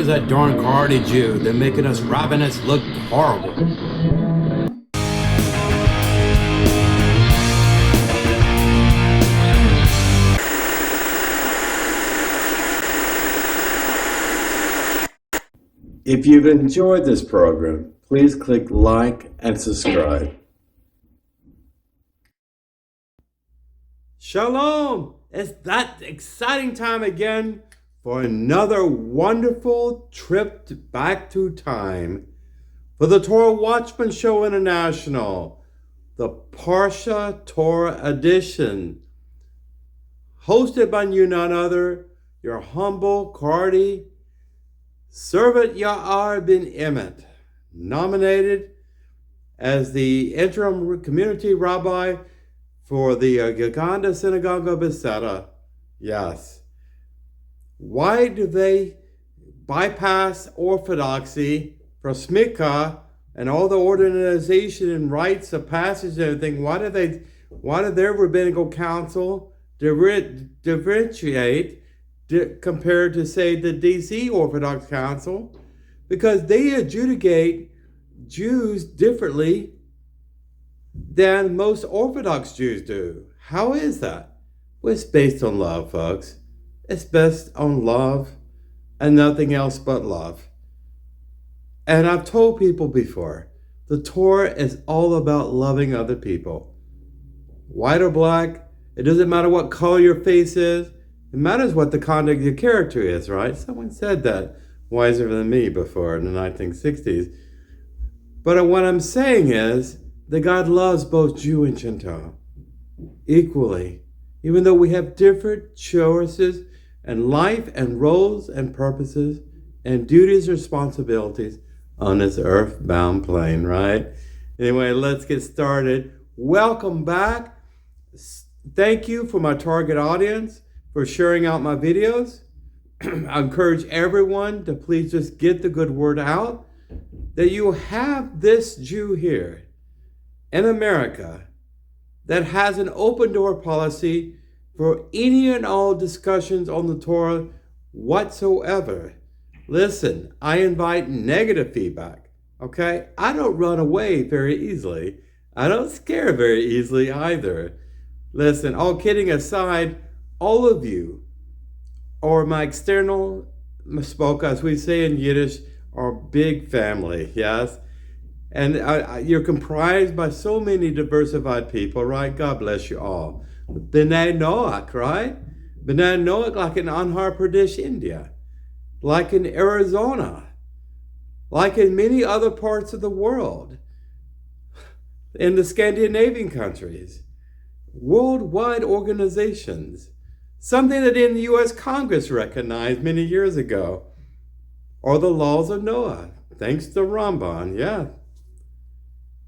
is that darn Cardi Jew? They're making us rabbinists look horrible. If you've enjoyed this program, please click like and subscribe. Shalom! It's that exciting time again for another wonderful trip back to time for the Torah Watchman Show International, the Parashat Torah edition, hosted by none other, your humble Cardi servant Yair ben-Emmett, nominated as the interim community rabbi for the Uganda Synagogue of Bethesda. Yes. Why do they bypass orthodoxy for smikah and all the organization and rites of passage and everything? Why did their rabbinical council differentiate compared to, say, the DC Orthodox Council? Because they adjudicate Jews differently than most Orthodox Jews do. How is that? Well, it's based on love, folks. It's based on love and nothing else but love. And I've told people before, the Torah is all about loving other people. White or black, it doesn't matter what color your face is. It matters what the conduct of your character is, right? Someone said that wiser than me before in the 1960s. But what I'm saying is that God loves both Jew and Gentile equally, even though we have different choices and life and roles and purposes and duties and responsibilities on this earthbound plane, right? Anyway, let's get started. Welcome back. Thank you for my target audience for sharing out my videos. I encourage everyone to please just get the good word out that you have this Jew here in America that has an open door policy for any and all discussions on the Torah whatsoever. Listen, I invite negative feedback, okay? I don't run away very easily. I don't scare very easily either. Listen, all kidding aside, all of you are my external spoke, as we say in Yiddish, our big family, yes? And you're comprised by so many diversified people, right? God bless you all. B'nai Noach, right? B'nai Noach, like in Andhra Pradesh, India, like in Arizona, like in many other parts of the world, in the Scandinavian countries, worldwide organizations, something that in the U.S. Congress recognized many years ago, are the laws of Noah, thanks to Ramban, yeah.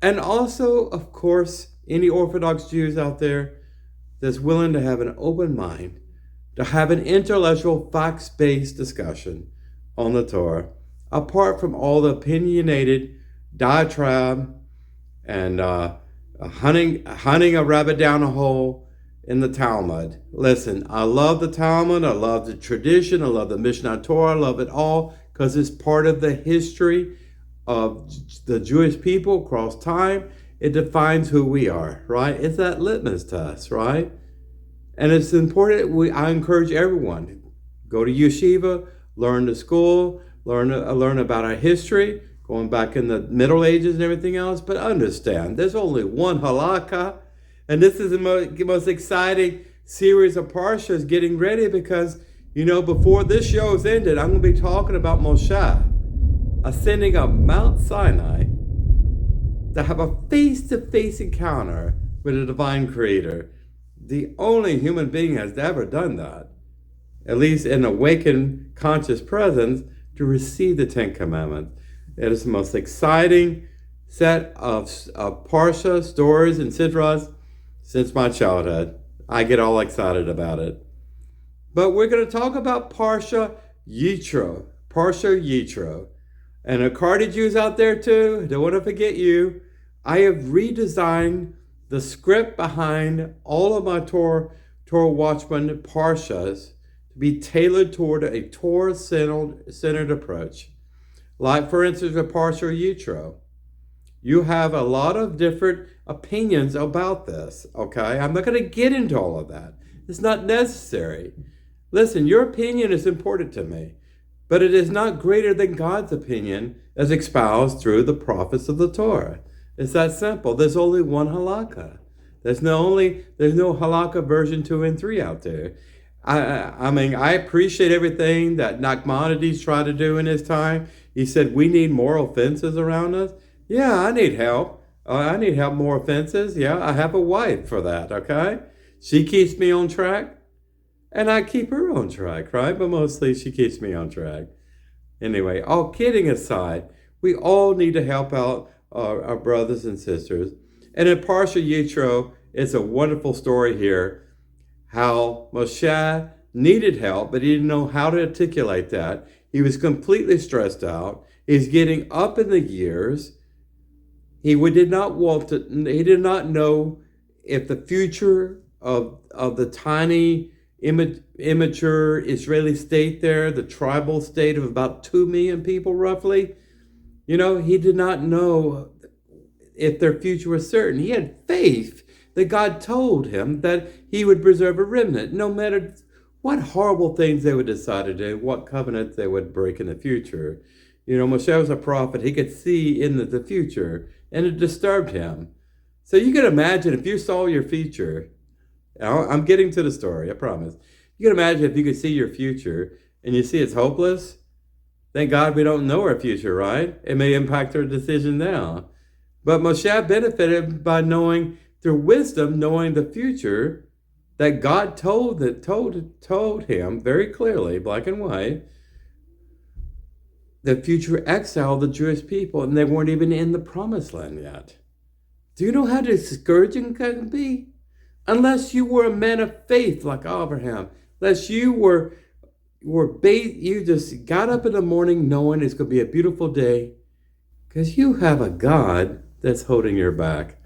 And also, of course, any Orthodox Jews out there that's willing to have an open mind, to have an intellectual, facts-based discussion on the Torah, apart from all the opinionated diatribe and hunting a rabbit down a hole in the Talmud. Listen, I love the Talmud, I love the tradition, I love the Mishnah Torah, I love it all because it's part of the history of the Jewish people across time. It defines who we are, right? It's that litmus test, right? And it's important. I encourage everyone, go to yeshiva, learn to school, learn about our history, going back in the Middle Ages and everything else. But understand, there's only one halakha, and this is the most exciting series of parshas getting ready because, you know, before this show's ended, I'm going to be talking about Moshe ascending up Mount Sinai to have a face-to-face encounter with the divine creator. The only human being has ever done that, at least in awakened conscious presence, to receive the Ten Commandments. It is the most exciting set of parsha stories and sidras since my childhood. I get all excited about it. But we're going to talk about Parsha Yitro. Parsha Yitro. And the Cardi Jews out there too, don't want to forget you. I have redesigned the script behind all of my Torah Watchman Parshas to be tailored toward a Torah-centered approach. Like, for instance, with Parashat Yitro. You have a lot of different opinions about this, okay? I'm not going to get into all of that. It's not necessary. Listen, your opinion is important to me, but it is not greater than God's opinion as espoused through the prophets of the Torah. It's that simple. There's only one halakha. There's no halakha version 2 and 3 out there. I mean, I appreciate everything that Nachmanides tried to do in his time. He said, we need moral fences around us. Yeah, I need help. I need help more fences. Yeah, I have a wife for that, okay? She keeps me on track, and I keep her on track, right? But mostly she keeps me on track. Anyway, all kidding aside, we all need to help out our brothers and sisters. And in Parashat Yitro, it's a wonderful story here, how Moshe needed help, but he didn't know how to articulate that. He was completely stressed out. He's getting up in the years. He did not know if the future of the tiny, immature Israeli state there, the tribal state of about 2 million people roughly, he did not know if their future was certain. He had faith that God told him that he would preserve a remnant, no matter what horrible things they would decide to do, what covenants they would break in the future. Moshe was a prophet. He could see in the future, and it disturbed him. So you can imagine if you saw your future. I'm getting to the story, I promise. You can imagine if you could see your future and you see it's hopeless. Thank God we don't know our future, right? It may impact our decision now. But Moshe benefited by knowing, through wisdom, knowing the future that God told him very clearly, black and white, the future exile of the Jewish people, and they weren't even in the promised land yet. Do you know how discouraging it can be? Unless you were a man of faith like Abraham, unless you you just got up in the morning knowing it's going to be a beautiful day, because you have a God that's holding your back.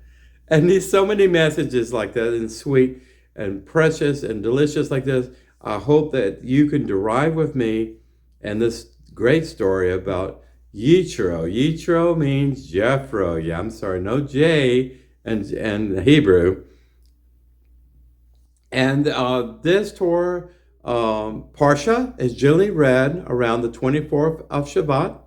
And there's so many messages like that, and sweet and precious and delicious like this. I hope that you can derive with me and this great story about Yitro. Yitro means Jethro. Yeah, I'm sorry, no J and Hebrew. And this Torah Parsha is generally read around the 24th of Shabbat.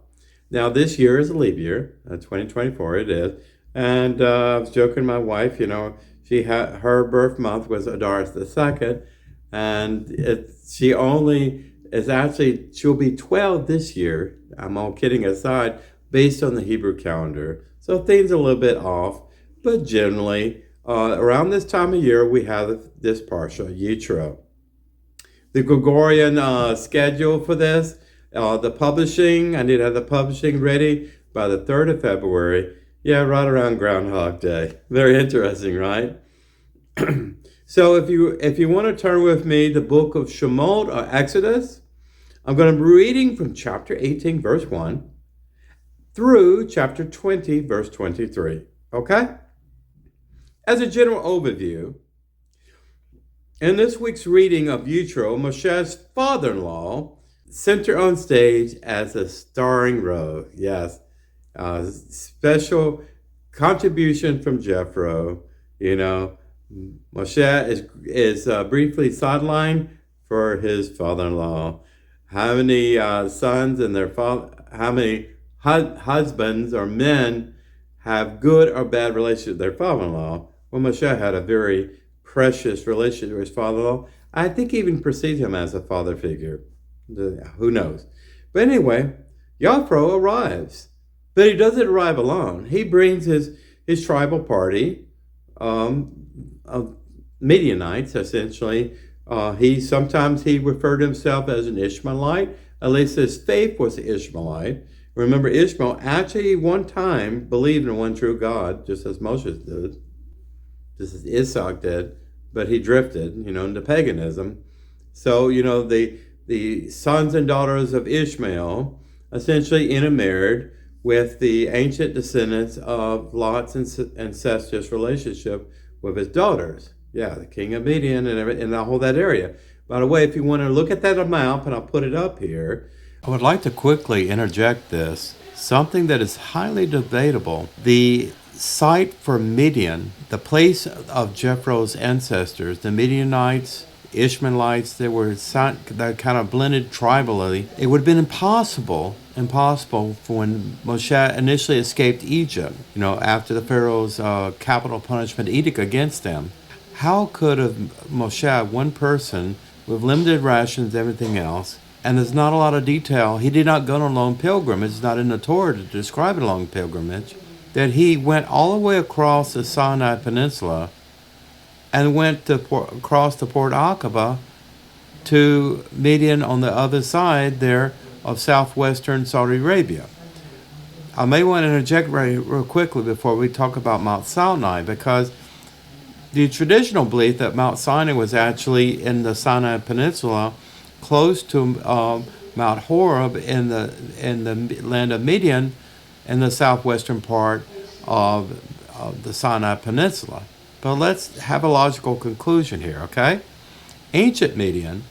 Now, this year is a leap year, 2024 it is. And I was joking with my wife, her birth month was Adar the 2nd. And she'll be 12 this year. I'm all kidding aside, based on the Hebrew calendar. So things are a little bit off, but generally, around this time of year, we have this Parsha, Yitro. The Gregorian schedule for this, the publishing, I need to have the publishing ready by the 3rd of February. Yeah, right around Groundhog Day. Very interesting, right? So if you want to turn with me the book of Shemot or Exodus, I'm going to be reading from chapter 18, verse 1, through chapter 20, verse 23. Okay? As a general overview, in this week's reading of Yitro, Moshe's father-in-law center on stage as a starring role. Yes, special contribution from Jethro. Moshe is briefly sidelined for his father-in-law. How many sons and how many husbands or men have good or bad relationship with their father-in-law? Well, Moshe had a very precious relationship with his father-in-law. I think he even perceived him as a father figure. Who knows? But anyway, Yitro arrives. But he doesn't arrive alone. He brings his tribal party of Midianites, essentially. Sometimes he referred to himself as an Ishmaelite. At least his faith was Ishmaelite. Remember, Ishmael actually one time believed in one true God, just as Moses did, just as Isaac did, but he drifted, into paganism. So, the sons and daughters of Ishmael essentially intermarried with the ancient descendants of Lot's incestuous relationship with his daughters. Yeah, the king of Midian and all that area. By the way, if you want to look at that amount, and I'll put it up here, I would like to quickly interject this. Something that is highly debatable. The site for Midian, the place of Jethro's ancestors, the Midianites, Ishmaelites, that kind of blended tribally. It would have been impossible for when Moshe initially escaped Egypt, after the Pharaoh's capital punishment edict against them. How could Moshe, one person with limited rations, everything else, and there's not a lot of detail. He did not go on a long pilgrimage. It's not in the Torah to describe a long pilgrimage. That he went all the way across the Sinai Peninsula and went across the Port Aqaba to Midian on the other side there of southwestern Saudi Arabia. I may want to interject real quickly before we talk about Mount Sinai, because the traditional belief that Mount Sinai was actually in the Sinai Peninsula, close to Mount Horeb in the land of Midian, in the southwestern part of the Sinai Peninsula. But let's have a logical conclusion here, okay? Ancient Midian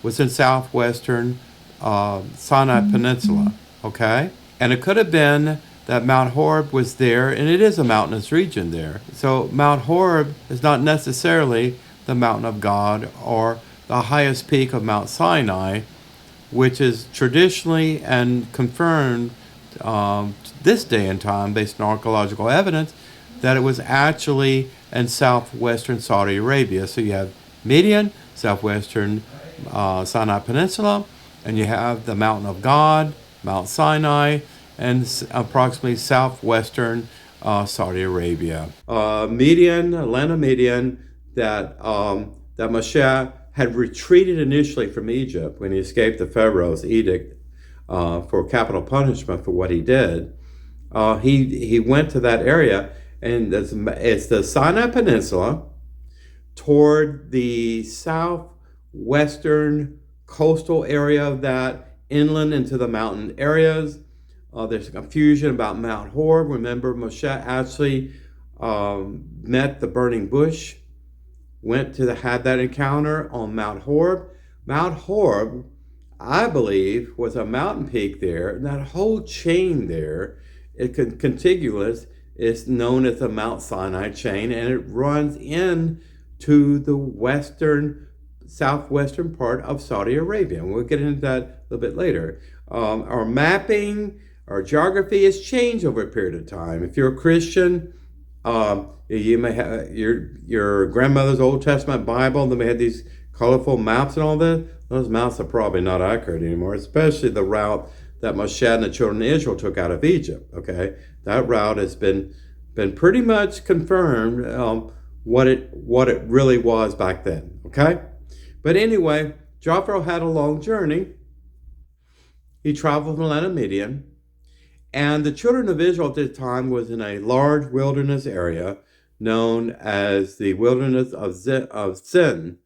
was in southwestern Sinai Peninsula, okay? And it could have been that Mount Horeb was there, and it is a mountainous region there. So Mount Horeb is not necessarily the mountain of God or the highest peak of Mount Sinai, which is traditionally and confirmed this day and time, based on archaeological evidence, that it was actually in southwestern Saudi Arabia. So you have Midian, southwestern Sinai Peninsula, and you have the mountain of God, Mount Sinai, and approximately southwestern Saudi Arabia. Land of Midian, that Moshe had retreated initially from Egypt when he escaped the Pharaoh's edict for capital punishment for what he did. He went to that area, and it's the Sinai Peninsula toward the southwestern coastal area of that, inland into the mountain areas. There's confusion about Mount Horeb. Remember, Moshe actually met the burning bush, had that encounter on Mount Horeb. Mount Horeb, I believe, was a mountain peak there. And that whole chain there, contiguous, is known as the Mount Sinai chain, and it runs in to the southwestern part of Saudi Arabia. And we'll get into that a little bit later. Our mapping, our geography has changed over a period of time. If you're a Christian, you may have your grandmother's Old Testament Bible, they may have these colorful maps and all that. Those maps are probably not accurate anymore, especially the route that Moshe and the children of Israel took out of Egypt. Okay, that route has been pretty much confirmed what it really was back then. Okay, but anyway, Jethro had a long journey. He traveled from the land of Midian. And the children of Israel at this time was in a large wilderness area known as the wilderness of Sin.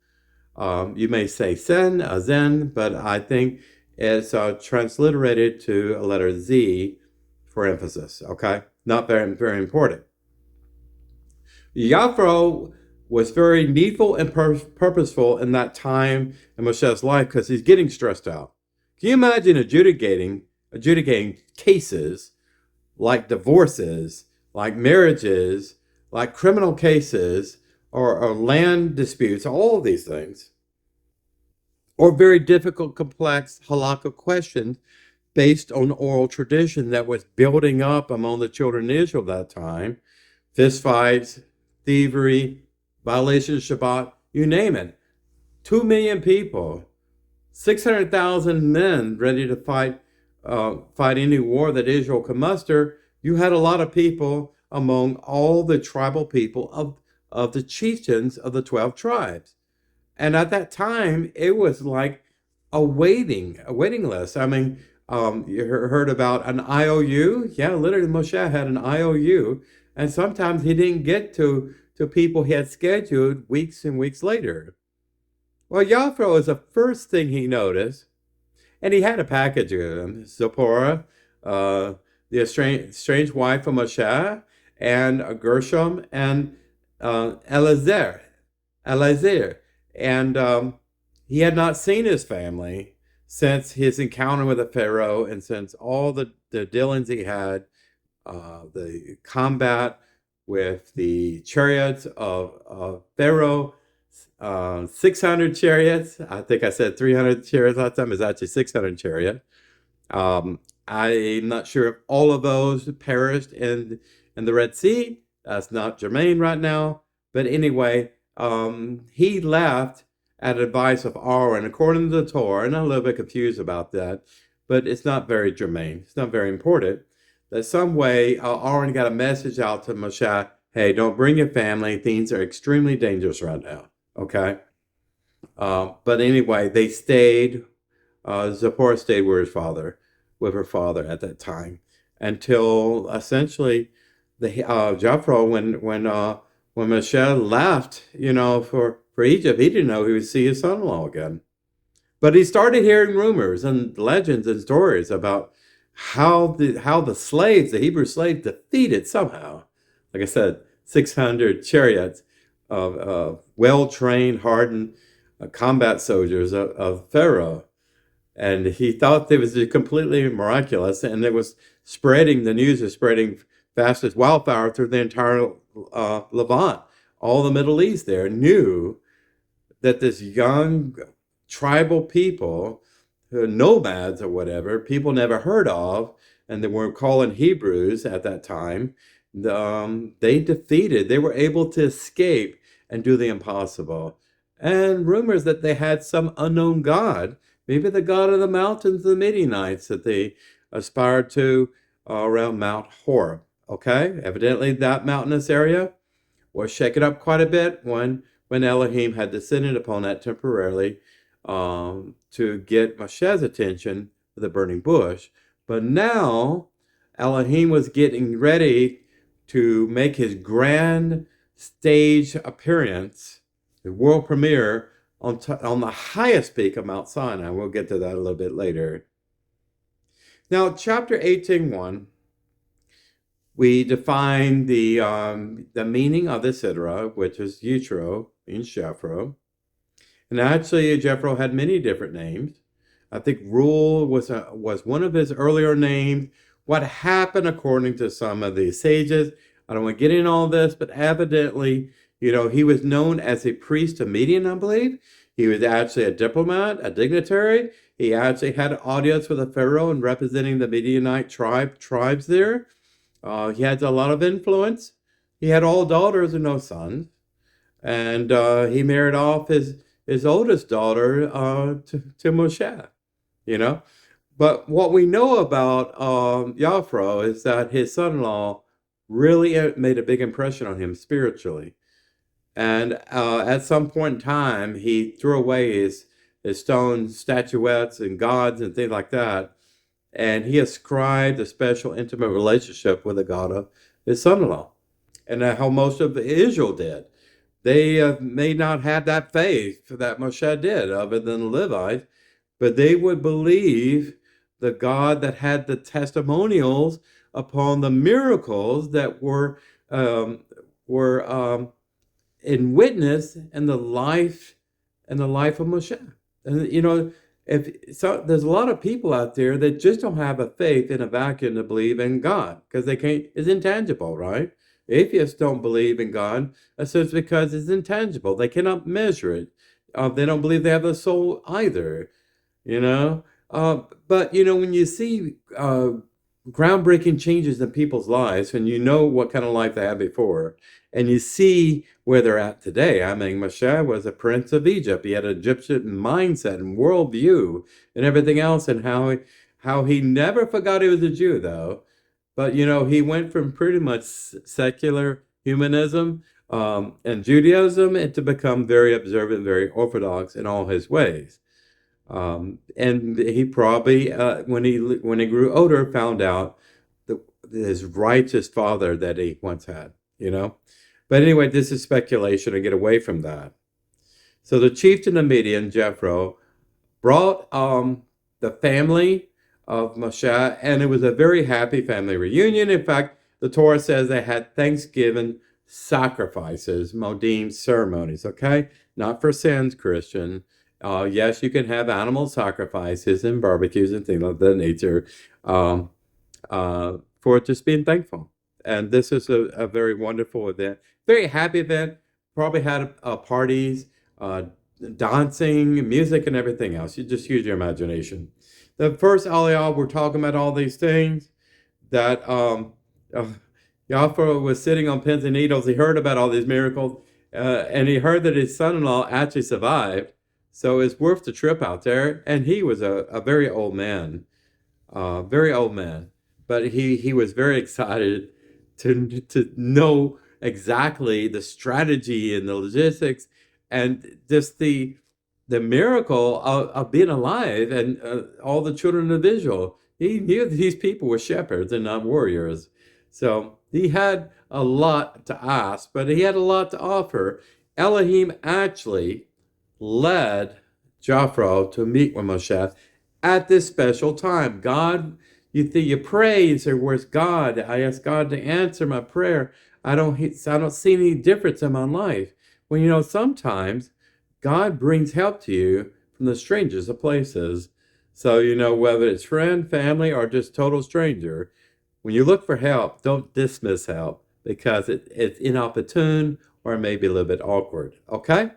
You may say Sin, Zen, but I think it's transliterated to a letter Z for emphasis, okay? Not very, very important. Yithro was very needful and purposeful in that time in Moshe's life because he's getting stressed out. Can you imagine adjudicating cases like divorces, like marriages, like criminal cases, or land disputes, all of these things, or very difficult, complex halakha questions based on oral tradition that was building up among the children of Israel at that time, fistfights, thievery, violation of Shabbat, you name it. 2 million people, 600,000 men ready to fight any war that Israel could muster. You had a lot of people among all the tribal people of the chieftains of the 12 tribes. And at that time, it was like a waiting list. I mean, you heard about an IOU? Yeah, literally Moshe had an IOU. And sometimes he didn't get to people he had scheduled weeks and weeks later. Well, Yithro is the first thing he noticed. And he had a package with him. Zipporah, the estranged wife of Moshe, and Gershom, and Elazar. And he had not seen his family since his encounter with the Pharaoh and since all the dealings he had, the combat with the chariots of Pharaoh, 600 chariots. I think I said 300 chariots last time. It's actually 600 chariots. I'm not sure if all of those perished in the Red Sea. That's not germane right now. But anyway, he left at advice of Aaron, according to the Torah, and I'm a little bit confused about that, but it's not very germane. It's not very important. That some way Aaron got a message out to Moshe, hey, don't bring your family. Things are extremely dangerous right now, okay? But anyway, they stayed. Zipporah stayed with her father at that time, until essentially the Jethro, when Moshe left, for Egypt, he didn't know he would see his son-in-law again. But he started hearing rumors and legends and stories about how the slaves, the Hebrew slaves, defeated somehow, like I said, 600 chariots of well-trained, hardened combat soldiers of Pharaoh. And he thought it was completely miraculous, and it was the news was spreading fast as wildfire through the entire Levant. All the Middle East there knew that this young tribal people, nomads or whatever, people never heard of, and they were calling Hebrews at that time, they were able to escape and do the impossible. And rumors that they had some unknown God, maybe the God of the mountains, the Midianites, that they aspired to around Mount Horeb. Okay, evidently that mountainous area was shaken up quite a bit when Elohim had descended upon that temporarily to get Moshe's attention with the burning bush. But now Elohim was getting ready to make his grand stage appearance, the world premiere, on the highest peak of Mount Sinai. We'll get to that a little bit later. Now, chapter 18:1, we define the meaning of the Sidra, which is Yitro, means Jethro. And actually, Jethro had many different names. I think Rule was one of his earlier names. What happened, according to some of the sages, I don't want to get into all this, but evidently, he was known as a priest of Midian, I believe. He was actually a diplomat, a dignitary. He actually had an audience with the Pharaoh and representing the Midianite tribes there. He had a lot of influence. He had all daughters and no sons. And he married off his oldest daughter to Moshe, But what we know about Jethro is that his son-in-law really made a big impression on him spiritually. And at some point in time, he threw away his stone statuettes and gods and things like that. And he ascribed a special intimate relationship with the God of his son-in-law. And how most of Israel did. They may not have that faith that Moshe did, other than the Levites, but they would believe the God that had the testimonials upon the miracles that were in witness in the life of Moshe. And there's a lot of people out there that just don't have a faith in a vacuum to believe in God, because they can't. It's intangible, right? Atheists don't believe in God. That's just because it's intangible. They cannot measure it. They don't believe they have a soul either, But, when you see groundbreaking changes in people's lives, and you know what kind of life they had before, and you see where they're at today. I mean, Moshe was a prince of Egypt. He had an Egyptian mindset and worldview and everything else, and how he never forgot he was a Jew, though. But, he went from pretty much secular humanism and Judaism to become very observant, very orthodox in all his ways. And he probably, when he grew older, found out his righteous father that he once had, But anyway, this is speculation to get away from that. So the chieftain of Midian, Jethro, brought the family of Moshe, and it was a very happy family reunion. In fact, the Torah says they had Thanksgiving sacrifices, modim ceremonies, okay? Not for sins, Christian. Yes, you can have animal sacrifices and barbecues and things of that nature, um, for just being thankful. And this is a very wonderful event, very happy event. Probably had parties, uh, dancing, music, and everything else. You just use your imagination. The first Aliyah, we're talking about all these things that uh, Yahweh was sitting on pins and needles. He heard about all these miracles, and he heard that his son-in-law actually survived. So it's worth the trip out there. And he was a very old man, but he was very excited to know exactly the strategy and the logistics, and just the miracle of being alive, and all the children of Israel. He knew that these people were shepherds and not warriors. So he had a lot to ask, but he had a lot to offer. Elohim actually led Jethro to meet with Moshe at this special time. God, you pray, you say, "Where's God?" I ask God to answer my prayer. I don't see any difference in my life. Well, sometimes God brings help to you from the strangest of places. So, whether it's friend, family, or just total stranger, when you look for help, don't dismiss help because it's inopportune or maybe a little bit awkward. Okay?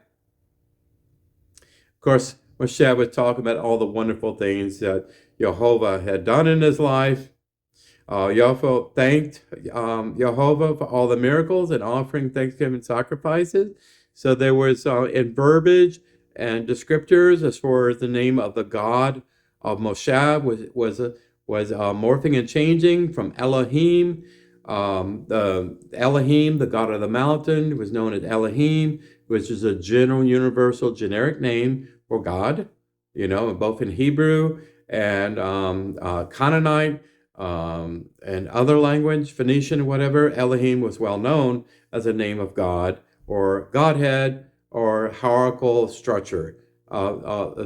Of course, Moshe was talking about all the wonderful things that Jehovah had done in his life. Yahweh thanked Jehovah for all the miracles and offering thanksgiving sacrifices. So there was in verbiage and descriptors as far as the name of the God of Moshe was morphing and changing from Elohim. The God of the mountain, was known as Elohim, which is a general, universal, generic name for God. Both in Hebrew and Canaanite, and other language, Phoenician, whatever. Elohim was well known as a name of God or Godhead or hierarchical structure,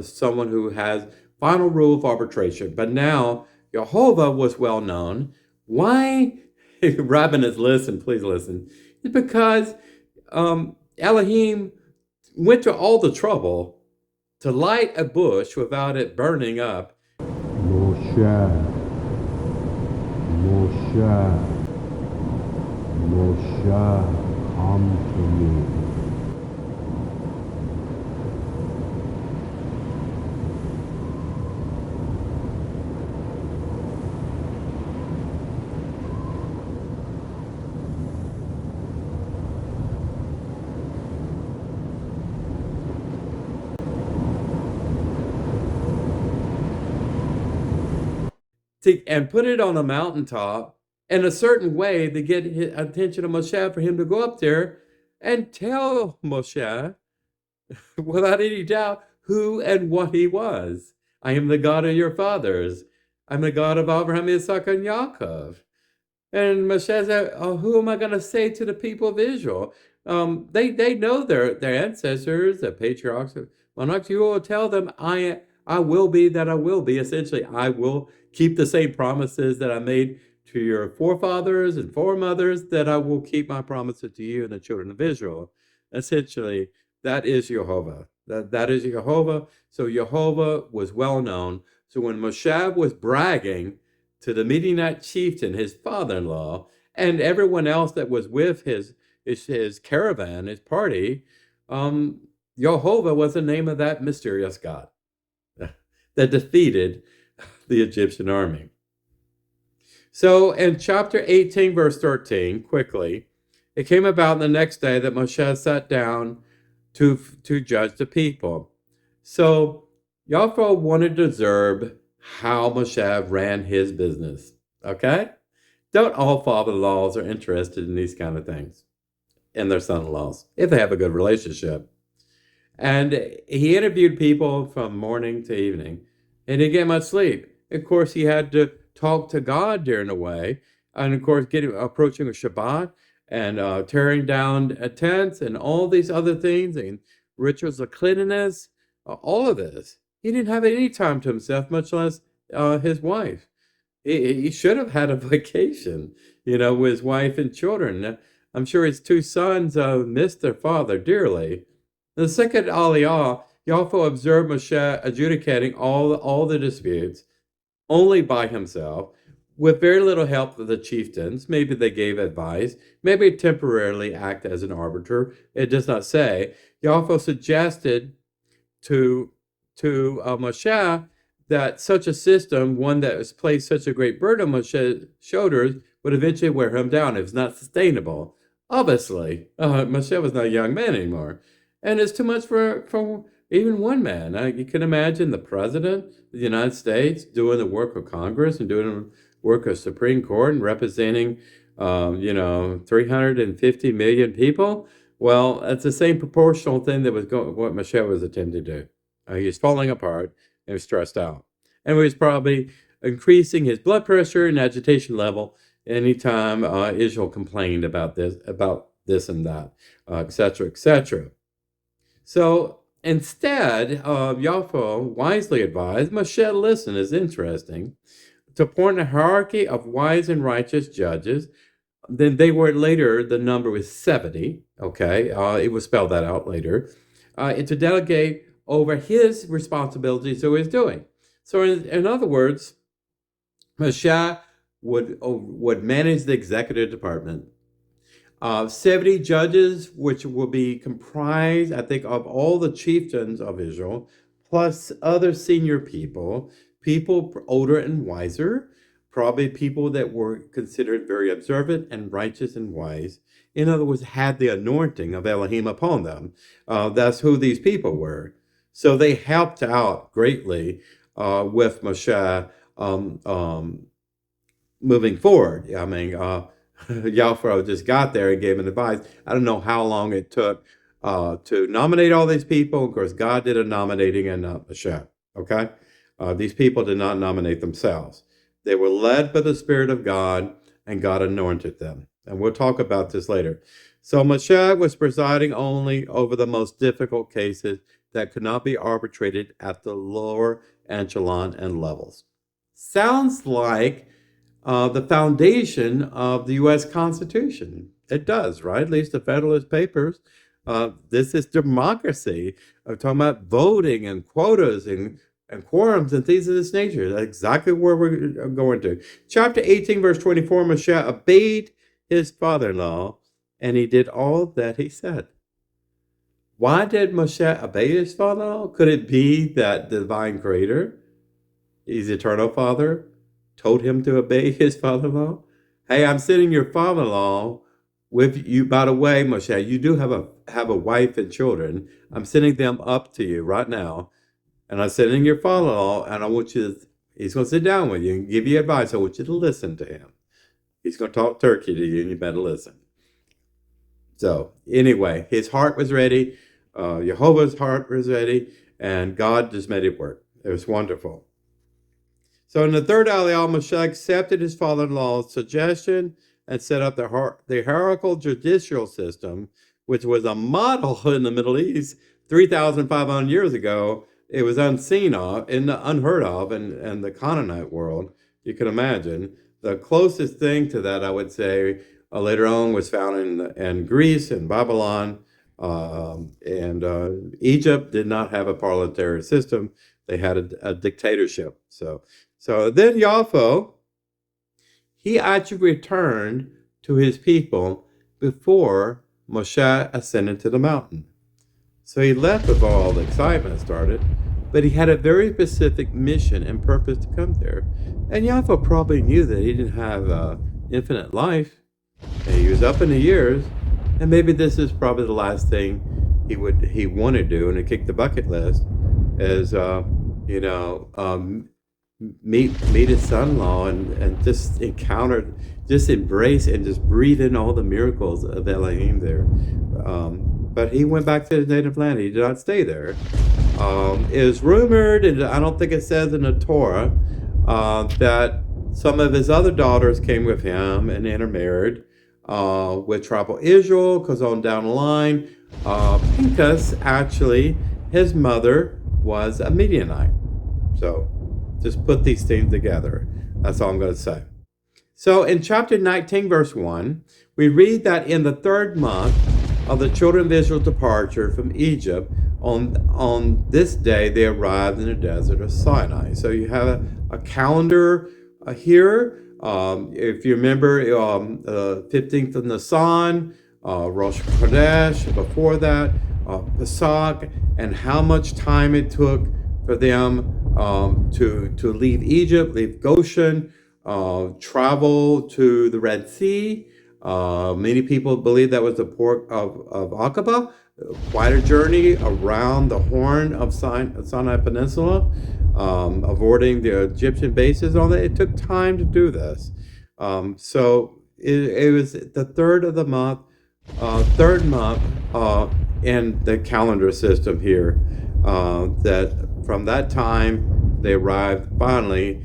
someone who has final rule of arbitration. But now Jehovah was well known. Why? Rabbinists, listen, please listen. It's because Elohim went to all the trouble to light a bush without it burning up. Moshe, come to me. And put it on a mountaintop in a certain way to get attention of Moshe, for him to go up there and tell Moshe without any doubt who and what he was. I am the God of your fathers. I'm the God of Abraham, Isaac, and Yaakov. And Moshe said, "Oh, who am I going to say to the people of Israel? They know their ancestors, the patriarchs, monarchs. You will tell them, I will be that I will be. Essentially, I will keep the same promises that I made to your forefathers and foremothers, that I will keep my promises to you and the children of Israel." Essentially, that is Jehovah. That is Jehovah. So Jehovah was well known. So when Moshe was bragging to the Midianite chieftain, his father-in-law, and everyone else that was with his caravan, his party, Jehovah was the name of that mysterious God that defeated the Egyptian army. So in chapter 18, verse 13, quickly, it came about the next day that Moshe sat down to judge the people. So Yahweh wanted to observe how Moshe ran his business. Okay? Don't all father-in-laws are interested in these kind of things, and their son-in-laws, if they have a good relationship. And he interviewed people from morning to evening, and he didn't get much sleep. Of course, he had to talk to God during the way, and of course, approaching a Shabbat and tearing down tents and all these other things and rituals of cleanliness, all of this. He didn't have any time to himself, much less his wife. He should have had a vacation, with his wife and children. I'm sure his two sons missed their father dearly. The second Aliyah, Yahweh observed Moshe adjudicating all the disputes only by himself, with very little help of the chieftains. Maybe they gave advice, maybe temporarily act as an arbiter. It does not say. Yahweh suggested to Moshe that such a system, one that has placed such a great burden on Moshe's shoulders, would eventually wear him down. It was not sustainable. Obviously, Moshe was not a young man anymore, and it's too much for even one man. You can imagine the president of the United States doing the work of Congress and doing the work of Supreme Court and representing, 350 million people. Well, that's the same proportional thing that was what Moshe was attempting to do. He was falling apart and was stressed out. And he was probably increasing his blood pressure and agitation level anytime Israel complained about this and that, et cetera, et cetera. So instead, Yahweh wisely advised Moshe, listen, is interesting, to appoint a hierarchy of wise and righteous judges. Then they were later, the number was 70, okay? It was spelled that out later. And to delegate over his responsibilities, so he's doing. So in other words, Moshe would manage the executive department. 70 judges, which will be comprised, I think, of all the chieftains of Israel, plus other senior people older and wiser, probably people that were considered very observant and righteous and wise. In other words, had the anointing of Elohim upon them. That's who these people were. So they helped out greatly with Moshe moving forward. I mean, Yahweh just got there and gave him advice. I don't know how long it took to nominate all these people. Of course, God did a nominating and not Moshe. Okay? These people did not nominate themselves. They were led by the Spirit of God, and God anointed them. And we'll talk about this later. So Moshe was presiding only over the most difficult cases that could not be arbitrated at the lower echelon and levels. Sounds like the foundation of the U.S. Constitution. It does, right? At least the Federalist Papers. This is democracy. I'm talking about voting and quotas and quorums and things of this nature. That's exactly where we're going to. Chapter 18, verse 24, Moshe obeyed his father-in-law, and he did all that he said. Why did Moshe obey his father-in-law? Could it be that the divine creator, his eternal father, told him to obey his father-in-law? Hey, I'm sending your father-in-law with you. By the way, Moshe, you do have a wife and children. I'm sending them up to you right now. And I'm sending your father-in-law, and I want you to, he's going to sit down with you and give you advice. I want you to listen to him. He's going to talk turkey to you, and you better listen. So anyway, his heart was ready. Jehovah's heart was ready, and God just made it work. It was wonderful. So in the third aliyah, Moshe accepted his father-in-law's suggestion and set up the hierarchical judicial system, which was a model in the Middle East 3,500 years ago. It was unheard of in the Canaanite world. You can imagine. The closest thing to that, I would say, later on was found in Greece and Babylon. And Egypt did not have a parliamentary system. They had a dictatorship. So then Yahweh, he actually returned to his people before Moshe ascended to the mountain. So he left before all the excitement started, but he had a very specific mission and purpose to come there. And Yahweh probably knew that he didn't have infinite life. And he was up in the years, and maybe this is probably the last thing he wanted to do, and to kick the bucket list is meet his son-in-law and just embrace and just breathe in all the miracles of Elohim there. But he went back to his native land. He did not stay there. It is rumored, and I don't think it says in the Torah, that some of his other daughters came with him and intermarried with tribal Israel, because on down the line, Pinchas, actually, his mother was a Midianite. So just put these things together. That's all I'm going to say. So in chapter 19, verse 1, we read that in the third month of the children of Israel's departure from Egypt, On this day, they arrived in the desert of Sinai. So you have a calendar here. If you remember, 15th of Nisan, Rosh Chodesh, before that, Pesach, and how much time it took for them to leave Egypt, leave Goshen, travel to the Red Sea. Many people believe that was the port of Aqaba, quite a journey around the Horn of Sinai Peninsula, avoiding the Egyptian bases. All that. It took time to do this. So it was the third month in the calendar system here. That from that time they arrived finally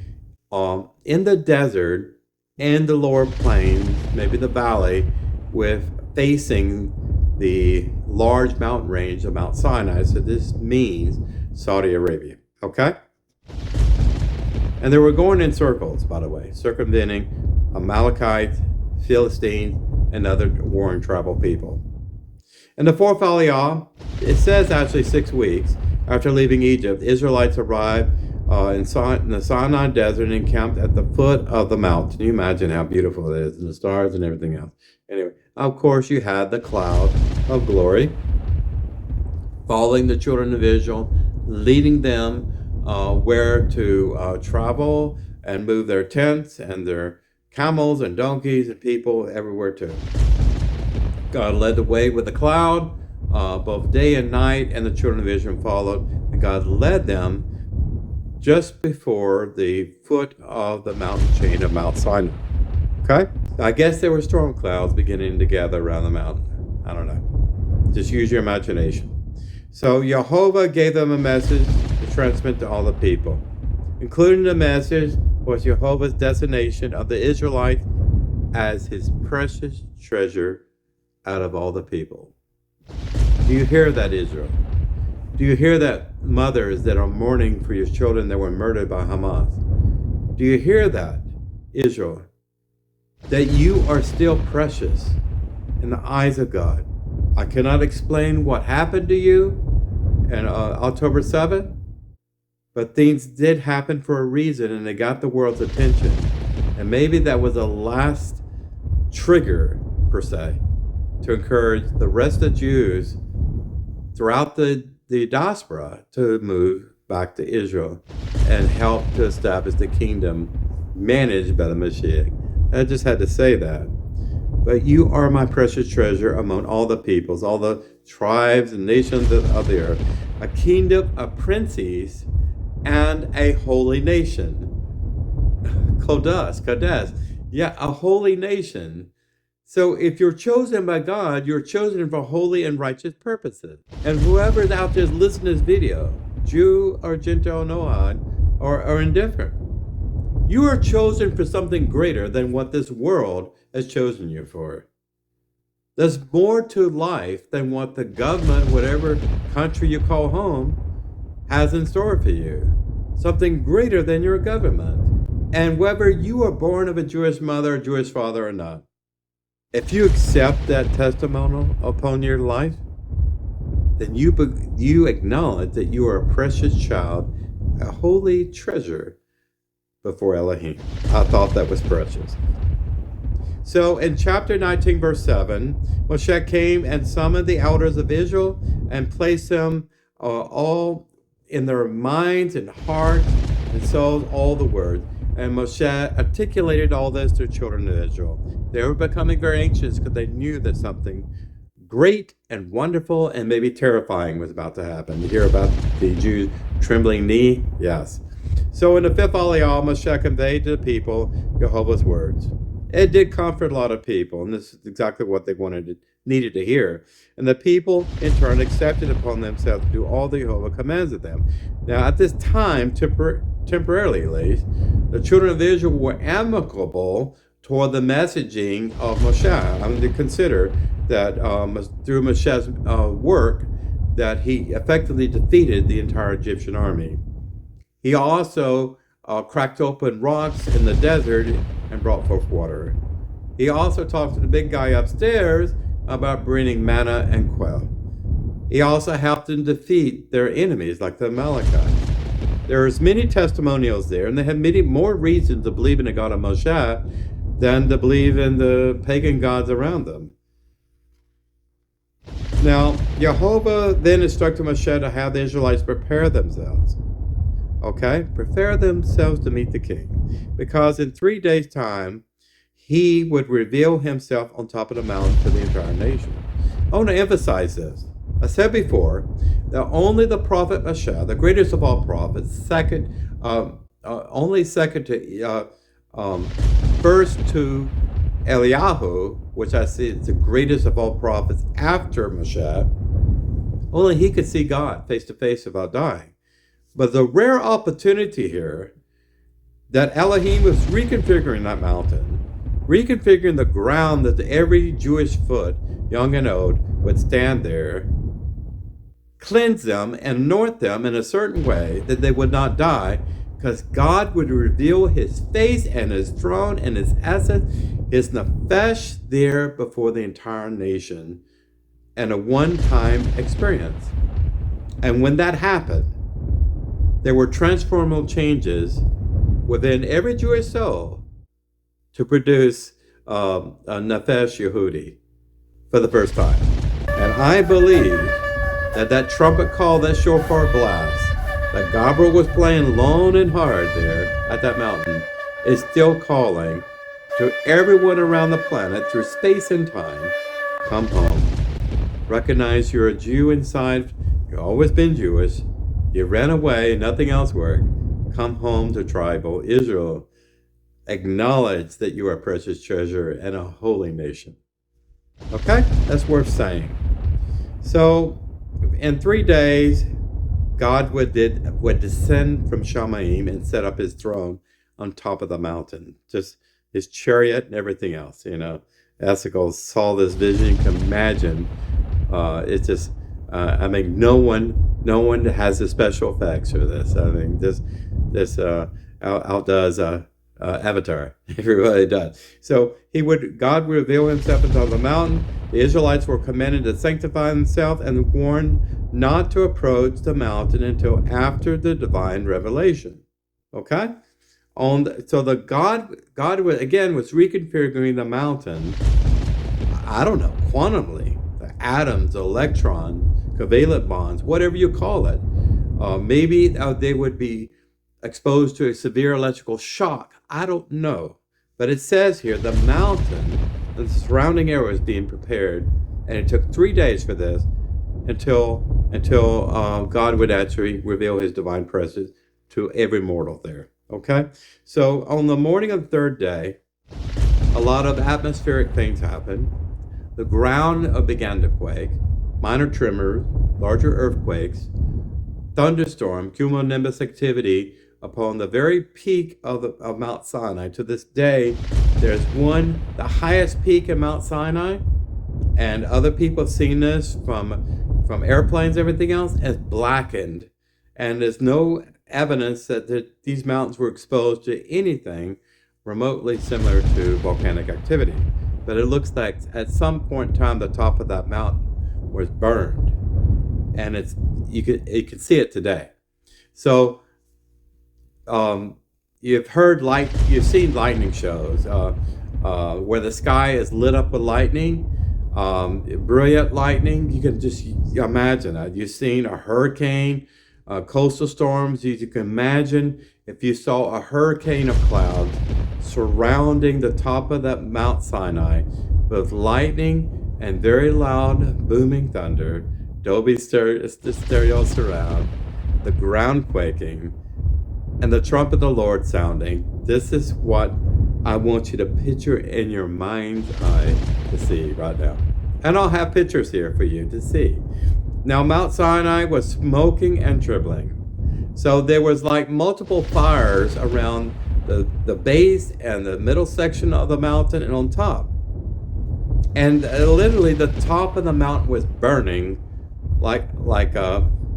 in the desert and the lower plains, maybe the valley, with facing the large mountain range of Mount Sinai. So this means Saudi Arabia. Okay? And they were going in circles, by the way, circumventing Amalekites, Philistines, and other warring tribal people. In the fourth Aliyah, it says actually 6 weeks after leaving Egypt, the Israelites arrived in the Sinai desert and encamped at the foot of the mount. Can you imagine how beautiful it is, and the stars and everything else? Anyway, of course, you had the cloud of glory following the children of Israel, leading them where to travel and move their tents and their camels and donkeys and people everywhere too. God led the way with the cloud, both day and night, and the children of Israel followed. And God led them just before the foot of the mountain chain of Mount Sinai. Okay? I guess there were storm clouds beginning to gather around the mountain. I don't know. Just use your imagination. So Jehovah gave them a message to transmit to all the people. Including the message was Jehovah's designation of the Israelites as his precious treasure out of all the people. Do you hear that, Israel? Do you hear that, mothers that are mourning for your children that were murdered by Hamas? Do you hear that, Israel? That you are still precious in the eyes of God. I cannot explain what happened to you on October 7th, but things did happen for a reason, and they got the world's attention. And maybe that was the last trigger, per se, to encourage the rest of Jews throughout the diaspora to move back to Israel and help to establish the kingdom managed by the Mashiach. I just had to say that. But you are my precious treasure among all the peoples, all the tribes and nations of the earth, a kingdom of princes and a holy nation. Kodesh. Yeah, a holy nation. So if you're chosen by God, you're chosen for holy and righteous purposes. And whoever's out there listening to this video, Jew or Gentile, Noahide, or indifferent, you are chosen for something greater than what this world has chosen you for. There's more to life than what the government, whatever country you call home, has in store for you. Something greater than your government. And whether you are born of a Jewish mother or Jewish father or not, if you accept that testimonial upon your life, then you acknowledge that you are a precious child, a holy treasure before Elohim. I thought that was precious. So in chapter 19, verse 7, Moshe came and summoned the elders of Israel and placed them all in their minds and hearts and souls all the words. And Moshe articulated all this to the children of Israel. They were becoming very anxious because they knew that something great and wonderful and maybe terrifying was about to happen. You hear about the Jews' trembling knee? Yes. So in the fifth Aliyah, Moshe conveyed to the people Jehovah's words. It did comfort a lot of people, and this is exactly what they needed to hear. And the people, in turn, accepted upon themselves to do all the Jehovah commands of them. Now, at this time, temporarily at least, the children of Israel were amicable toward the messaging of Moshe. I'm to consider that through Moshe's work, that he effectively defeated the entire Egyptian army. He also cracked open rocks in the desert and brought forth water. He also talked to the big guy upstairs about bringing manna and quail. He also helped them defeat their enemies like the Amalekites. There's many testimonials there, and they have many more reasons to believe in the God of Moshe than to believe in the pagan gods around them. Now, Jehovah then instructed Moshe to have the Israelites prepare themselves. Okay? Prepare themselves to meet the king. Because in 3 days' time, he would reveal himself on top of the mountain to the entire nation. I want to emphasize this. I said before that only the prophet Moshe, the greatest of all prophets, only second to, first to Eliyahu, which I see is the greatest of all prophets after Moshe, only he could see God face to face without dying. But the rare opportunity here that Elohim was reconfiguring that mountain, reconfiguring the ground that every Jewish foot, young and old, would stand there, cleanse them and anoint them in a certain way that they would not die, because God would reveal his face and his throne and his essence, his nefesh there before the entire nation, and a one-time experience. And when that happened, there were transformational changes within every Jewish soul to produce a nefesh Yehudi for the first time. And I believe that trumpet call, that shofar blast, that Gabriel was playing long and hard there at that mountain, is still calling to everyone around the planet through space and time, come home. Recognize you're a Jew inside. You've always been Jewish. You ran away, nothing else worked. Come home to tribal Israel. Acknowledge that you are a precious treasure and a holy nation. Okay? That's worth saying. So, in 3 days, God would descend from Shamayim and set up his throne on top of the mountain. Just his chariot and everything else, Ezekiel saw this vision. You can imagine. It's just, no one has the special effects for this. I mean, this outdoes Avatar. It really does. So God would reveal himself on top of the mountain. The Israelites were commanded to sanctify themselves and warned not to approach the mountain until after the divine revelation. Okay? So God was reconfiguring the mountain, I don't know, quantumly, the atoms, the electron, covalent bonds, whatever you call it. Maybe they would be exposed to a severe electrical shock. I don't know. But it says here the mountain, the surrounding area was being prepared, and it took 3 days for this until God would actually reveal his divine presence to every mortal there. Okay? So on the morning of the third day, a lot of atmospheric things happened. The ground began to quake, minor tremors, larger earthquakes, thunderstorm, cumulonimbus activity upon the very peak of Mount Sinai. To this day, there's the highest peak in Mount Sinai, and other people have seen this from airplanes, everything else, as blackened. And there's no evidence that these mountains were exposed to anything remotely similar to volcanic activity. But it looks like at some point in time, the top of that mountain was burned. And you can see it today. So you've seen lightning shows where the sky is lit up with lightning, brilliant lightning. You can just imagine that. You've seen a hurricane, coastal storms. You can imagine if you saw a hurricane of clouds surrounding the top of that Mount Sinai with lightning and very loud booming thunder, Dolby stereo surround, the ground quaking, and the trumpet of the Lord sounding. This is what I want you to picture in your mind's eye to see right now. And I'll have pictures here for you to see. Now, Mount Sinai was smoking and trembling. So there was like multiple fires around the base and the middle section of the mountain and on top. And literally the top of the mountain was burning like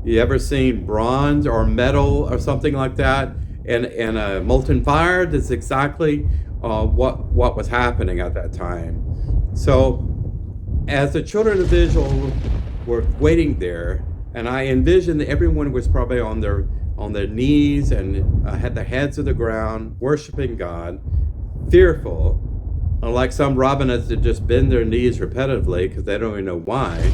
you ever seen bronze or metal or something like that in a molten fire? That's exactly what was happening at that time. So as the children of Israel were waiting there, and I envisioned that everyone was probably on their knees and had their heads to the ground, worshiping God, fearful, unlike some rabbinites that just bend their knees repetitively because they don't even know why.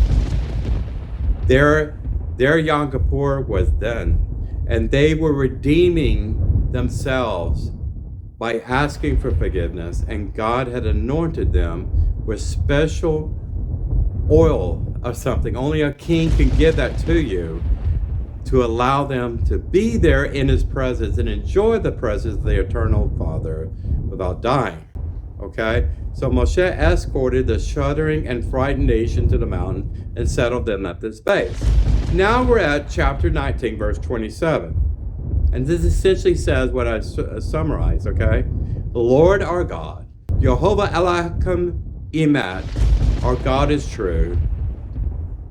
Their Yom Kippur was done, and they were redeeming themselves by asking for forgiveness, and God had anointed them with special oil of something. Only a king can give that to you, to allow them to be there in his presence and enjoy the presence of the eternal Father without dying. Okay? So Moshe escorted the shuddering and frightened nation to the mountain and settled them at this base. Now we're at chapter 19, verse 27. And this essentially says what I summarized, okay? The Lord our God, Jehovah Elohim Emet, our God is true,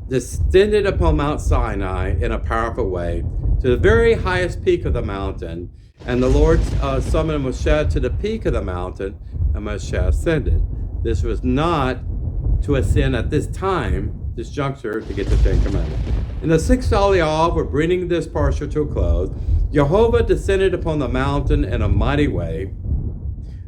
descended upon Mount Sinai in a powerful way to the very highest peak of the mountain. And the Lord summoned Moshe to the peak of the mountain, and Moshe ascended. This was not to ascend at this time, this juncture, to get the Ten Commandments. In the sixth Aliyah, we're bringing this parsha to a close. Jehovah descended upon the mountain in a mighty way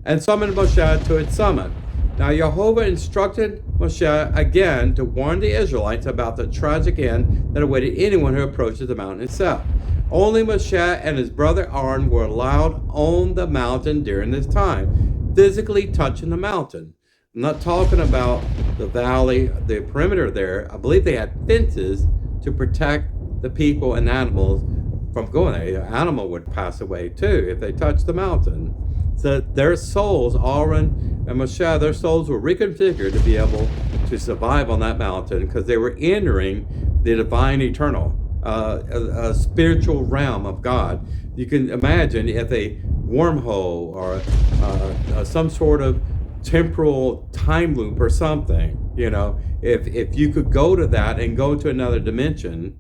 and summoned Moshe to its summit. Now Jehovah instructed Moshe again to warn the Israelites about the tragic end that awaited anyone who approaches the mountain itself. Only Moshe and his brother Aaron were allowed on the mountain during this time, physically touching the mountain. I'm not talking about the valley, the perimeter there. I believe they had fences to protect the people and animals from going there. The animal would pass away too if they touched the mountain. So their souls, Aaron and Moshe, their souls were reconfigured to be able to survive on that mountain because they were entering the divine eternal, a spiritual realm of God. You can imagine if a wormhole or some sort of temporal time loop or something, if you could go to that and go to another dimension,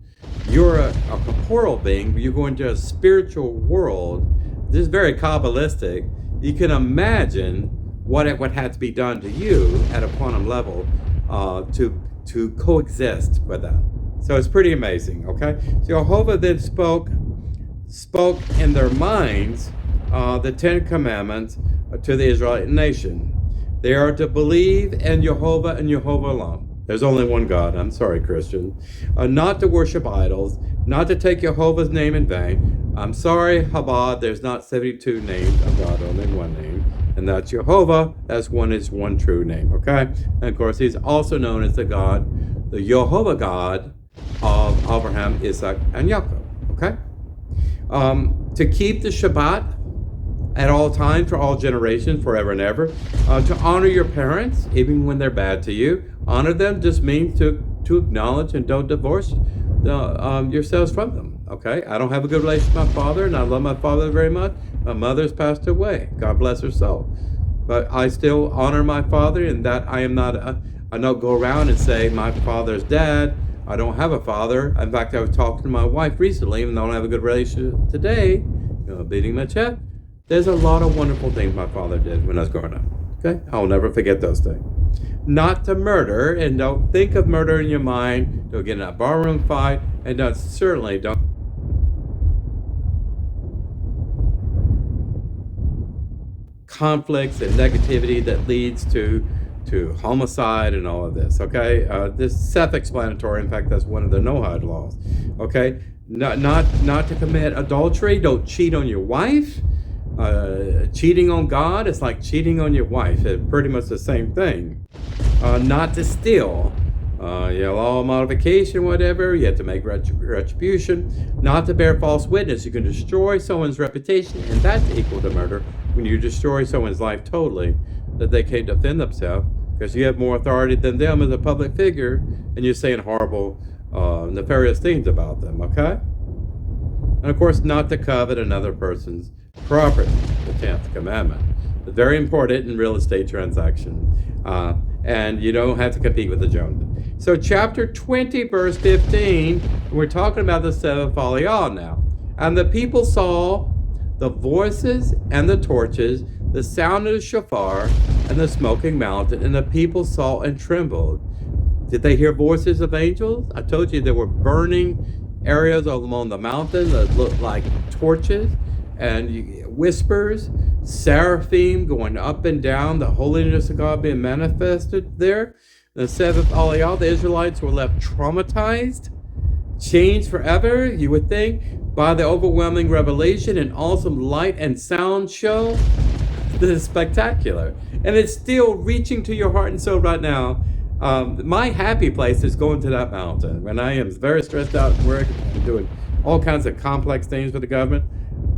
you're a corporeal being, but you go into a spiritual world. This is very Kabbalistic. You can imagine what it would have to be done to you at a quantum level to coexist with that. So it's pretty amazing, okay? So Jehovah then spoke in their minds the Ten Commandments to the Israelite nation. They are to believe in Jehovah and Jehovah alone. There's only one God. I'm sorry, Christian. Not to worship idols, not to take Jehovah's name in vain. I'm sorry, Chabad, there's not 72 names of God, only one name. And that's Jehovah. That's one true name, okay? And of course, he's also known as the God, the Jehovah God of Abraham, Isaac, and Jacob, okay? To keep the Shabbat at all times, for all generations, forever and ever. To honor your parents, even when they're bad to you. Honor them just means to acknowledge and don't divorce yourselves from them, okay? I don't have a good relationship with my father, and I love my father very much. My mother's passed away. God bless her soul. But I still honor my father, and that I am not, I don't go around and say my father's dead. I don't have a father. In fact, I was talking to my wife recently, even though I don't have a good relationship today, beating my chest. There's a lot of wonderful things my father did when I was growing up. Okay? I'll never forget those things. Not to murder, and don't think of murder in your mind. Don't get in a barroom fight, and certainly don't conflicts and negativity that leads to homicide and all of this. Okay? This is self-explanatory. In fact, that's one of the Noahide laws. Okay? Not to commit adultery. Don't cheat on your wife. Cheating on God is like cheating on your wife. It's pretty much the same thing. Not to steal. Law modification, whatever. You have to make retribution. Not to bear false witness. You can destroy someone's reputation, and that's equal to murder when you destroy someone's life totally, that they can't defend themselves because you have more authority than them as a public figure, and you're saying horrible, nefarious things about them, okay? And of course, not to covet another person's property, the 10th commandment. It's very important in real estate transactions. And you don't have to compete with the Joneses. So chapter 20, verse 15, we're talking about the seventh Aliyah now. And the people saw the voices and the torches, the sound of the shofar and the smoking mountain, and the people saw and trembled. Did they hear voices of angels? I told you there were burning areas along the mountain that looked like torches, and whispers, seraphim going up and down, the holiness of God being manifested there. The seventh Aliyah, the Israelites were left traumatized, changed forever, you would think, by the overwhelming revelation and awesome light and sound show. This is spectacular. And it's still reaching to your heart and soul right now. My happy place is going to that mountain. When I am very stressed out at work, I'm doing all kinds of complex things with the government,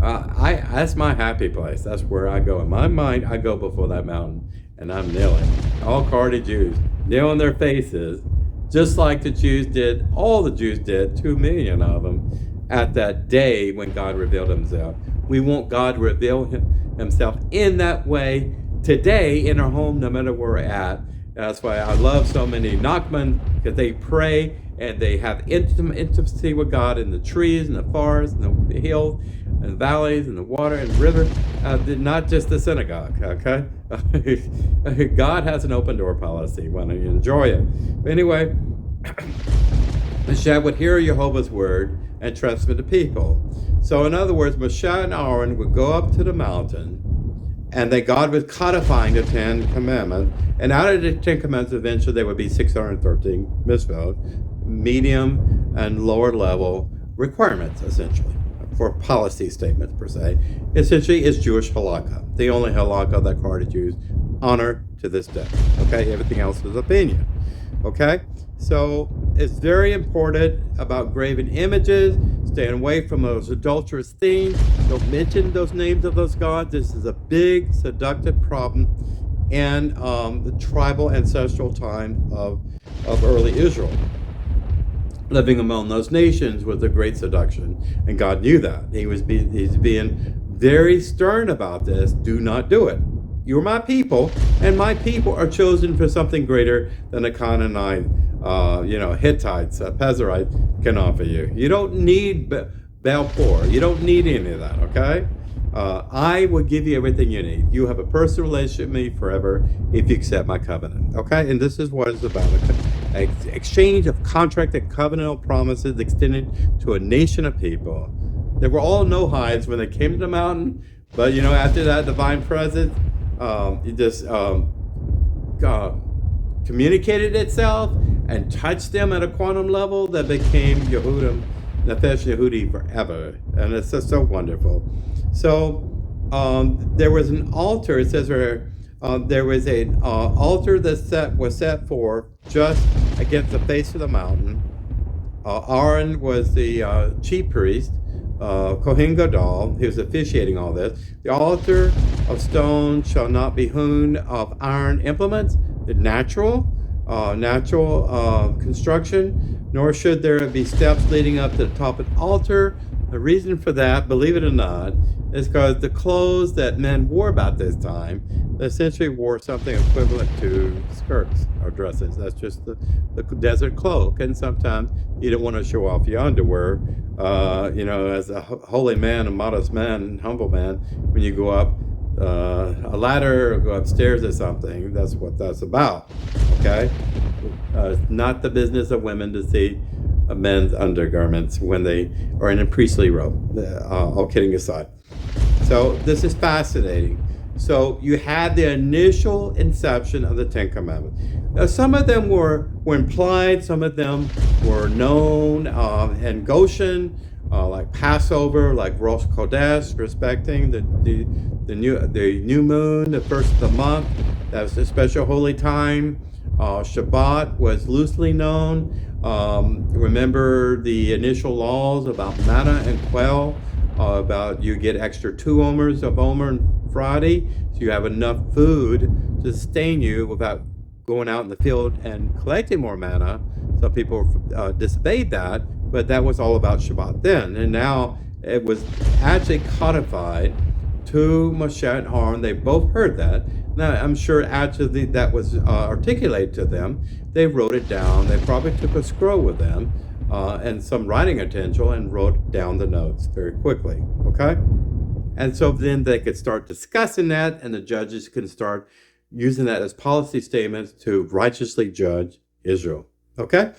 that's my happy place. That's where I go. In my mind, I go before that mountain, and I'm kneeling. All Cardi Jews, kneel on their faces, just like the Jews did, all the Jews did, 2 million of them, at that day when God revealed himself. We want God to reveal himself in that way today in our home, no matter where we're at. That's why I love so many Nachman, because they pray and they have intimacy with God in the trees and the forests and the hills and the valleys and the water and the river, not just the synagogue, okay? God has an open door policy when you enjoy it. Anyway, Moshe would hear Jehovah's word and transmit to people. So in other words, Moshe and Aaron would go up to the mountain, and that God was codifying the 10 Commandments. And out of the 10 Commandments, eventually there would be 613 mitzvot, medium and lower level requirements, essentially, for policy statements per se. Essentially, it's Jewish halakha, the only halakha that Cardi Jews honor to this day. Okay, everything else is opinion. Okay, so it's very important about graven images. Staying away from those adulterous things. Don't mention those names of those gods. This is a big seductive problem in the tribal ancestral time of early Israel. Living among those nations was a great seduction, and God knew that. He's being very stern about this. Do not do it. You're my people, and my people are chosen for something greater than a Canaanite, Hittites, Pezerites can offer you. You don't need Baal-Por. You don't need any of that, okay? I will give you everything you need. You have a personal relationship with me forever if you accept my covenant, okay? And this is what it's about, an exchange of contract and covenantal promises extended to a nation of people. They were all Nohides when they came to the mountain, but, after that divine presence, it just communicated itself and touched them at a quantum level that became Yehudim, Nefesh Yehudi forever. And it's just so wonderful. So there was an altar, it says there was an altar that was set forth just against the face of the mountain. Aaron was the chief priest. Kohen Gadol, he was officiating all this. The altar of stone shall not be hewn of iron implements, the natural construction, nor should there be steps leading up to the top of the altar. The reason for that, believe it or not, is because the clothes that men wore about this time, they essentially wore something equivalent to skirts or dresses. That's just the desert cloak. And sometimes you don't want to show off your underwear, as a holy man, a modest man, humble man, when you go up a ladder or go upstairs or something. That's what that's about, okay? It's not the business of women to see men's undergarments when they are in a priestly robe, all kidding aside. So this is fascinating. So you had the initial inception of the 10 Commandments. Now, some of them were implied, some of them were known, and Goshen, like Passover, like Rosh Chodesh, respecting the new moon, the first of the month. That was a special holy time. Shabbat was loosely known. Remember the initial laws about manna and quail, about you get extra 2 omers of omer on Friday, so you have enough food to sustain you without going out in the field and collecting more manna. Some people disobeyed that, but that was all about Shabbat then. And now it was actually codified to Moshe and Aaron. They both heard that. Now, I'm sure actually that was articulated to them. They wrote it down. They probably took a scroll with them and some writing utensil and wrote down the notes very quickly, okay? And so then they could start discussing that, and the judges can start using that as policy statements to righteously judge Israel. Okay?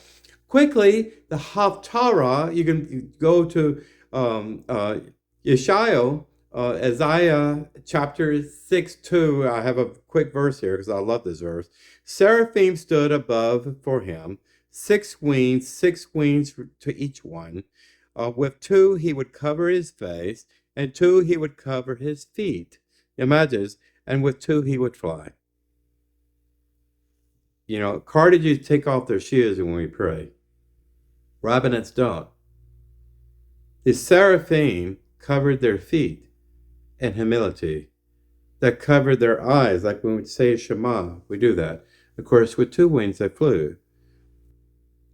Quickly, the Haftarah, you can go to Yeshayahu, Isaiah chapter 6:2. I have a quick verse here because I love this verse. Seraphim stood above for him, six wings to each one. With two he would cover his face, and two he would cover his feet. Imagine, and with two he would fly. You know, cartridges take off their shoes when we pray. Rabbinets don't. The seraphim covered their feet in humility. That covered their eyes, like when we say Shema, we do that. Of course, with two wings they flew.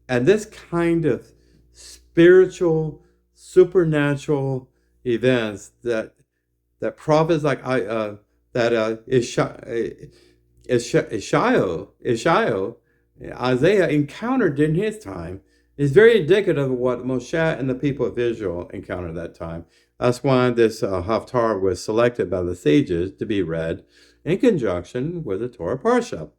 And this kind of spiritual, supernatural events that prophets like Isaiah, Isaiah encountered in his time is very indicative of what Moshe and the people of Israel encountered at that time. That's why this Haftarah was selected by the sages to be read in conjunction with the Torah Parashat.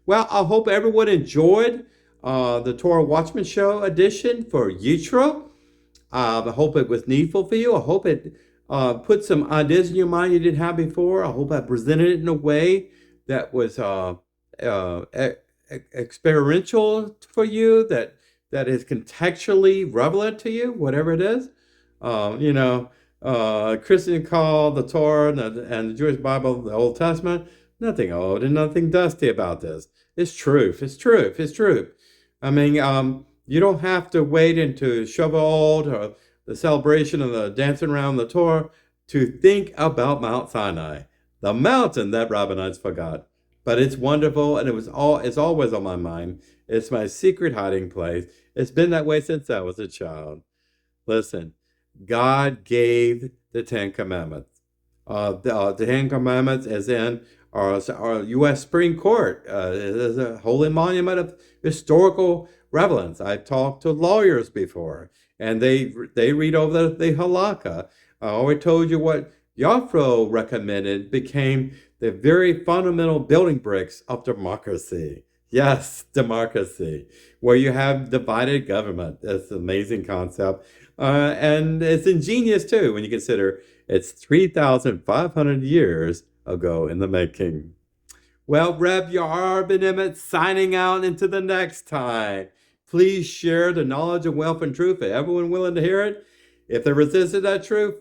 Well, I hope everyone enjoyed the Torah Watchman Show edition for Yitro. I hope it was needful for you. I hope it put some ideas in your mind you didn't have before. I hope I presented it in a way that was experiential for you, that is contextually relevant to you, whatever it is. Christian call the Torah and the Jewish Bible, the Old Testament, nothing old and nothing dusty about this. It's truth. It's truth. It's truth. I mean, you don't have to wait into Shavuot or the celebration of the dancing around the Torah to think about Mount Sinai, the mountain that rabbinites forgot. But it's wonderful, and it's always on my mind. It's my secret hiding place. It's been that way since I was a child. Listen, God gave the Ten Commandments. The Ten Commandments is in our U.S. Supreme Court. It is a holy monument of historical relevance. I've talked to lawyers before, and they read over the halakha. I already told you what Jethro recommended became the very fundamental building bricks of democracy. Yes, democracy, where you have divided government. That's an amazing concept. And it's ingenious, too, when you consider it's 3,500 years ago in the making. Well, Reb ben-Emmett signing out into the next time. Please share the knowledge of wealth and truth for everyone willing to hear it. If they resisted that truth,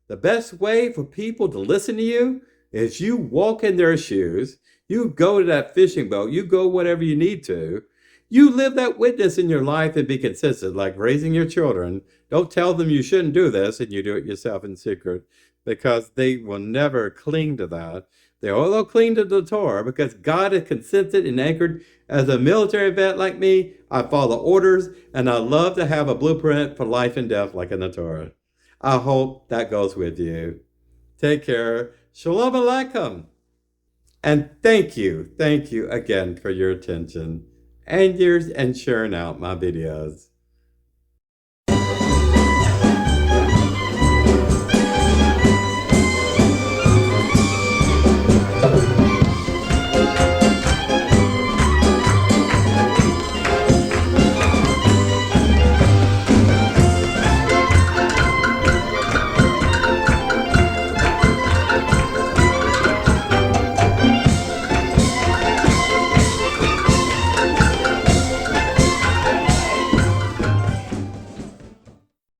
the best way for people to listen to you is you walk in their shoes, you go to that fishing boat, you go whatever you need to. You live that witness in your life and be consistent, like raising your children. Don't tell them you shouldn't do this and you do it yourself in secret, because they will never cling to that. They'll cling to the Torah because God is consented and anchored. As a military vet like me, I follow orders, and I love to have a blueprint for life and death like in the Torah. I hope that goes with you. Take care. Shalom Aleichem. And thank you again for your attention and sharing out my videos.